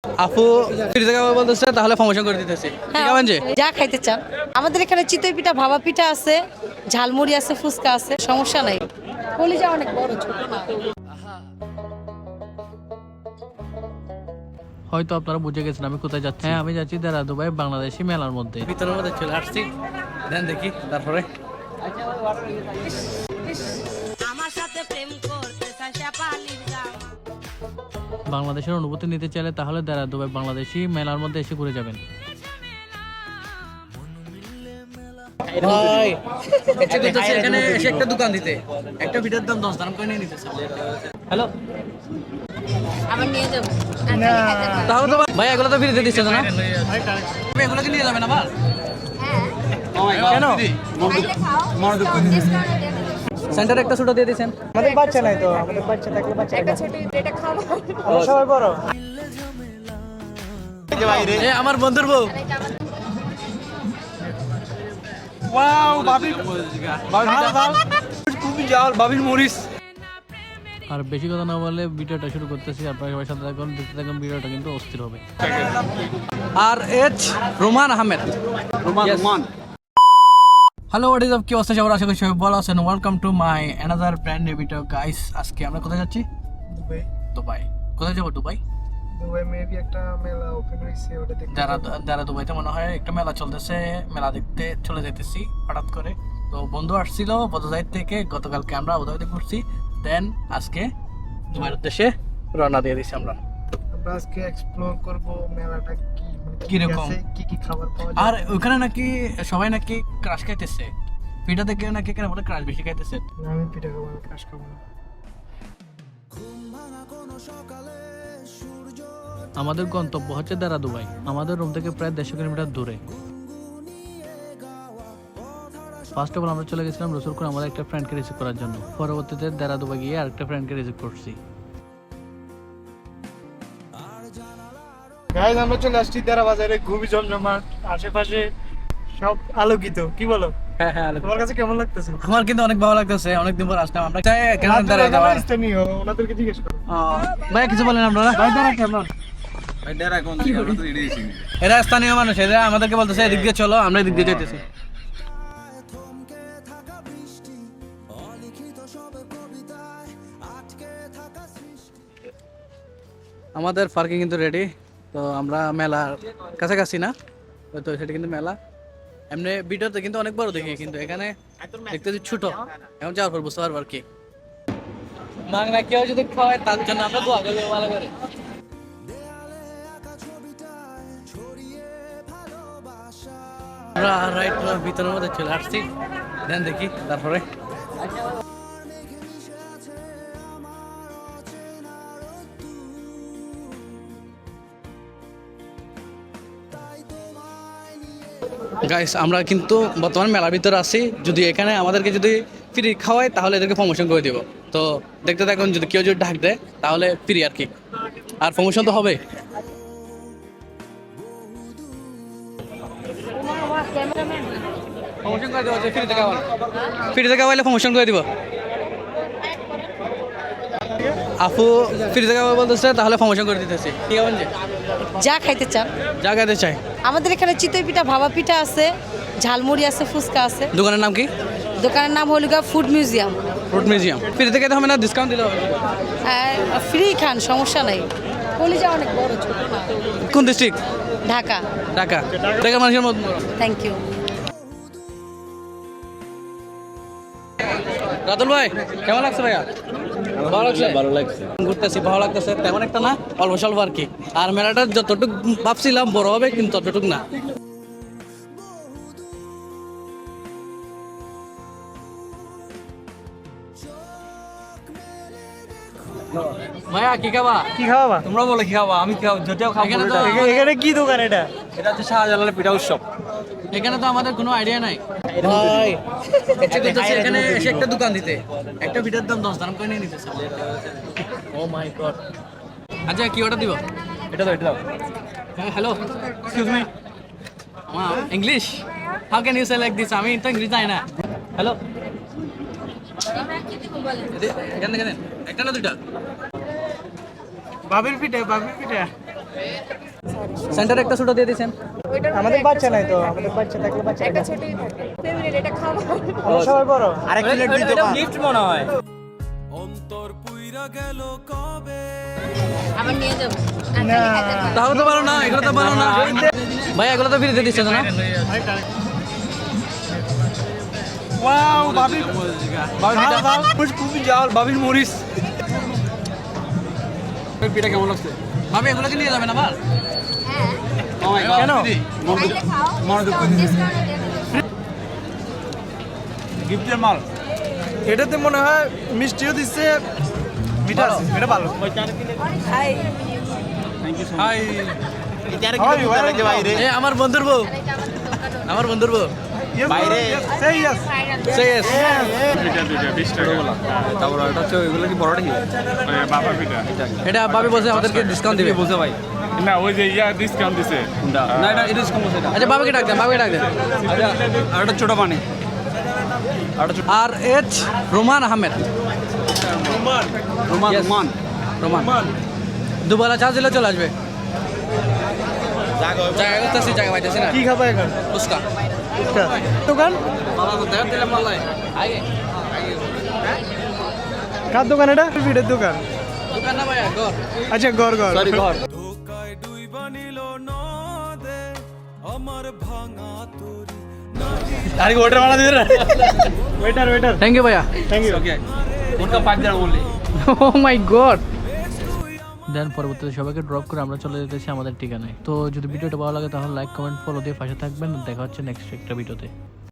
আপু ফ্রিজে খাবার বলতেছে, তাহলে প্রমোশন করে দিতেছি। হ্যাঁ, ঠিক আছে, যা খাইতে চান আমাদের এখানে চিতই পিঠা, ভাপা পিঠা আছে, ঝালমুড়ি আছে, ফুচকা আছে, সমস্যা নাই। কলিজা অনেক বড়, ছোট না। হয়তো আপনারা বুঝে গেছেন আমি কোথায় যাচ্ছি। হ্যাঁ, আমি যাচ্ছি দেরা দুবাই বাংলাদেশি মেলার মধ্যে। ভিতরের মধ্যে চলে আসছি, দেন দেখি তারপরে। আমার সাথে প্রেম করতে চাইছে পালির জামা। বাংলাদেশের অনুভূতি নিতে চাইলে তাহলে দেরা দুবাই বাংলাদেশি মেলার মধ্যে এসে ঘুরে যাবেন। ভাই এসে করতেছে এখানে এসে একটা দোকান দিতে, একটা ভিডিওর দাম 10 দাম করে নিয়ে নিতেছে। হ্যালো, আবার নিয়ে যাবো। তাহলে তো ভাই এগুলো তো ফ্রিতে দিচ্ছে না? তুমি এগুলো কি নিয়ে যাবেন আবার? কেন? সেন্টারে একটা ছোট দিয়ে দিয়েছেন। আমাদের বাচ্চা নাই তো, আমাদের বাচ্চা থাকলে বাচ্চা একটা ছোট এটা খাবো। আমরা সবাই বড়। এ আমার বন্ধুর বউ। ওয়াও ভাবি খুবই জাল ভাবির মরিস। আর বেশি কথা না বলে ভিডিওটা শুরু করতেছি। আপনারা সবাই সাথে থাকুন, দেখতে থাকুন, ভিডিওটা কিন্তু অস্থির হবে। R H Roman Ahmed. Roman. Hello, what is up, কি অবস্থা সবার? আশা করি সবাই ভালো আছেন। Welcome to my another brand new video guys. আজকে আমরা কোথায় যাচ্ছি? দুবাই। দুবাই। কোথায় যাবো? দুবাই। দুবাই মেবি একটা মেলা ওপেন হইছে, ওটা দেখতে যারা দুবাইতে মনে হয় একটা মেলা চলতেছে, মেলা দেখতে চলে যেতেছি হঠাৎ করে। তো বন্ধু আসছিল বদজাইর থেকে, গতকালকে আমরা আবুধাবিতে ঘুরছি, দেন আজকে দুবাইয়ের উদ্দেশ্যে রওনা দিয়ে দিচ্ছি আমরা। আমরা আজকে এক্সপ্লোর করব মেলাটা কি মানে কি রকম? আছে, কি কি খাবার পাওয়া যায়। আর ওখানে নাকি সবাই নাকি ক্রাশ খাইতেছে, পিঠা থেকে নাকি কেন বলে ক্রাশ বেশি খাইতেছে। না, আমি পিঠা খাবো না, ক্রাশ খাবো না। আমাদের গন্তব্য হচ্ছে দেরা দুবাই। আমাদের রুম থেকে প্রায় 150 কিলোমিটার দূরে। ফার্স্ট অফ অল আমরা চলে গেছিলাম রসুলপুর আমাদের একটা ফ্রেন্ডকে রিসিভ করার জন্য। পরবর্তীতে দেরা দুবাই গিয়ে আরেকটা ফ্রেন্ডকে রিসিভ করছি। গাইস, আমরা চলে আসছি দেরা বাজারে, খুবই জমজমাট, আশেপাশে সব আলোকিত। কি বলো, হ্যাঁ হ্যাঁ, তোমার কাছে কেমন লাগতেছে? আমার কিন্তু অনেক ভালো লাগতেছে। অনেকদিন পর আসলাম আমরা, চাই কেন দাঁড়ায় যাওয়া যাওয়ার। স্থানীয়, ওনাদেরকে জিজ্ঞেস করো। ভাই কিছু বলেন আপনারা? ভাই দাঁড়া কেমন? এরা স্থানীয় মানুষ, এরা আমাদেরকে বলতেছে এদিক দিয়ে চলো, আমরা এদিক দিয়ে যেতেছি। আমাদের পার্কিং কিন্তু রেডি। তো আমরা মেলার কাছাকাছি না, তো সেটা কিন্তু মেলা এমনি ভিডিওতে কিন্তু অনেক বড় দেখি, কিন্তু এখানে দেখতেছি ছোট। এখন যাওয়ার পর বুঝতে পারবো আর কি। মাংনা কেউ যদি খাওয়ায় তার জন্য আমরা দোয়া করবো ভালো করে। আমরা রাইট ভিতরের মধ্যে চলে আসছি, দেন দেখি তারপরে। গাইস, আমরা কিন্তু বর্তমানে মেলার ভিতরে আছি। যদি এখানে আমাদেরকে যদি ফ্রি খাওয়ায় তাহলে এদেরকে প্রমোশন করে দিব। তো দেখতে থাকুন, যদি কেউ যদি ডাক দেয় তাহলে ফ্রি আর কি, আর প্রমোশন তো হবে। প্রমোশন করে দেবো, ফ্রিতে খাওয়ানো, ফ্রিতে খাওয়াইলে প্রমোশন করে দিব। আপু ফ্রিতে খাওয়া বলতেছে, তাহলে প্রমোশন করে দিতেছি। ঠিক আছে, যা খাইতে চান যা খাইতে চাই। আমাদের এখানে চিতই পিঠা, ভাপা পিঠা আছে, ঝালমুড়ি আছে, ফুচকা আছে। দোকানের নাম কি? দোকানের নাম হলো ফুড মিউজিয়াম। Fruit museum. ফ্রিতে খেতে হবে না, ডিসকাউন্ট দিলে হবে? ফ্রি খান, সমস্যা নাই। কলিজা অনেক বড়, ছোট না। কোন ডিস্ট্রিক্ট? ঢাকা। ঢাকা। ঢাকার মানুষের মতো। Thank you. রাতুল ভাই কেমন লাগছে ভাইয়া? ভালো লাগছে? ভালো লাগছে, ঘুরতেছি, ভালো লাগতেছে। তেমন একটা না, অল্প স্বল্প আর কি। আর মেলাটা যতটুকু ভাবছিলাম বড় হবে, কিন্তু ততটুক না। ভাইয়া কি খাবা? কি খাওয়াবা? তোমরা বলে কি খাবা? আমি যেটাও খাবো। এখানে কি দোকান এটা? এটা হচ্ছে শাহজালালের পিঠা উৎসব। এখানে তো আমাদের কোনো আইডিয়া নাই ভাই। এখানে এসে একটা দোকান দিতে, একটা পিঠার দাম 10 দাম করে নিয়ে নিতেছে। Oh my god. আচ্ছা কি অর্ডার দিব? এটা দাও। হ্যাঁ hello, excuse me, English? How can you say like this? আমি তো ইংলিশ জানি না। হ্যালো, এখান থেকে দেন, একটা না দুইটা? বাবির পিঠা, বাবির পিঠা। সেন্টারে একটা ছোট দিয়ে দিয়েছেন। আমাদের বাচ্চা নাই তো, আমাদের বাচ্চা থাকলে বাচ্চা একটা ছোটই থাকে ফেভারিট এটা খাবো আমরা সবাই বড়। আরেক প্লেট দিতে পারেন। গিফট মনে হয়। আবার নিয়ে যাবো তাহলে তো ভালো না, এগুলো তো ভালো না। ভাই এগুলো তো ফ্রিতে দিচ্ছে না? ওয়াও ভাবি, খুবই জাল, বাবির মরিচ। পিঠা কেমন লাগছে? ভাবি এগুলো কি নিয়ে যাবেন আবার? কেন? গিফটের মাল। এটাতে মনে হয় মিষ্টিও দিচ্ছে, মিঠা আছে, এটা ভালো। হাই। এ আমার বন্ধুর বউ, আমার বন্ধুর বউ। বাইরে সেই yes. Say yes. তারপর এটা হচ্ছে ওইগুলো কি বড়টা কি বাবা পিঠা এটা ভাবি বলছে আমাদেরকে ডিসকাউন্ট দিবে। বলছে ভাই না ওই যে ডিসকাউন্ট দিছে না এটা ডিসকাউন্ট বলছে এটা। আচ্ছা বাবাকে ডাক দেন, বাবাকে ডাক দেন। আর একটা ছোট পানি আর এইচ রোমান আহমেদ। রোমান রোমান দুবেলা চা দিলে চলে আসবে। জায়গা করতেছি, জায়গা পাইতেছি না। কি খাবা এখন? ফুচকা দোকান বাবা তো দেখা দিলাম মাল্লাই আগে কার দোকান এটা? পিঠের দোকান। দোকান না ভাইয়া, ঘর। আচ্ছা ঘর ঘর সরি ঘর। আরে ওটা বানা দিবেন। ওয়েটার ওয়েটার থ্যাংক ইউ ভাইয়া। Thank you. ওকে উনকা 5 দিন বললি ও মাই গড। দেন পরবর্তীতে সবাইকে ড্রপ করে আমরা চলে যেতেছি আমাদের ঠিকানায়। তো যদি ভিডিওটা ভালো লাগে তাহলে লাইক কমেন্ট ফলো দিয়ে পাশে থাকবেন। দেখা হচ্ছে নেক্সট একটা ভিডিওতে।